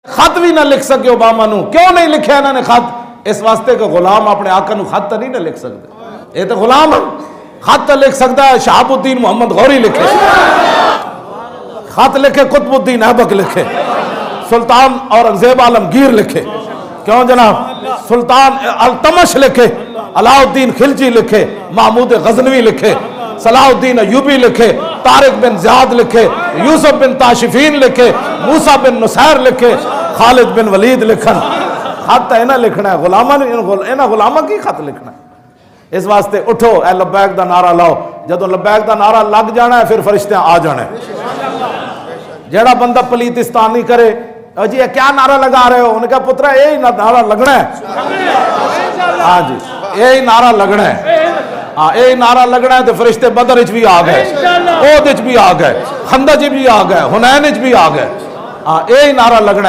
خط بھی نہ لکھ سکے اوباما نو. کیوں نہیں لکھیا انہوں نے خط؟ اس واسطے کہ غلام اپنے آقا نو خط نہیں نہ لکھ سکتے. یہ تو غلام خط تو لکھ سکتا ہے شہاب الدین محمد غوری لکھے, خط لکھے قطب الدین ایبک لکھے, سلطان اورنگزیب عالمگیر لکھے, کیوں جناب, سلطان التمش لکھے, علاء الدین خلجی لکھے, محمود غزنوی لکھے, صلاح الدین ایوبی لکھے, طارق بن زیاد لکھے, یوسف بن تاشفین لکھے, موسیٰ بن نصیر لکھے, خالد بن ولید لکھن. خط ہے نہ لکھنا ہے غلامہ, انہاں غلامہ کی خط لکھنا ہے. اس واسطے اٹھو اے لبیک دا نعرہ لاؤ. جدو لبیک دا نعرہ لگ جانا ہے پھر فرشتے آ جانا ہے. جیڑا بندہ پلیتستانی کرے جی کیا نعرہ لگا رہے ہو, انہوں نے کہا پترا یہی نعرہ لگنا ہے. ہاں جی یہی نعرہ لگنا ہے. ہاں یہی نعرہ لگنا ہے تو فرشتے بدر اچ بھی آ گئے, احد اچ بھی آ گئے, خندق اچ بھی آ گئے, حنین اچ بھی آ گئے. ہاں یہی نعرہ لگنا ہے.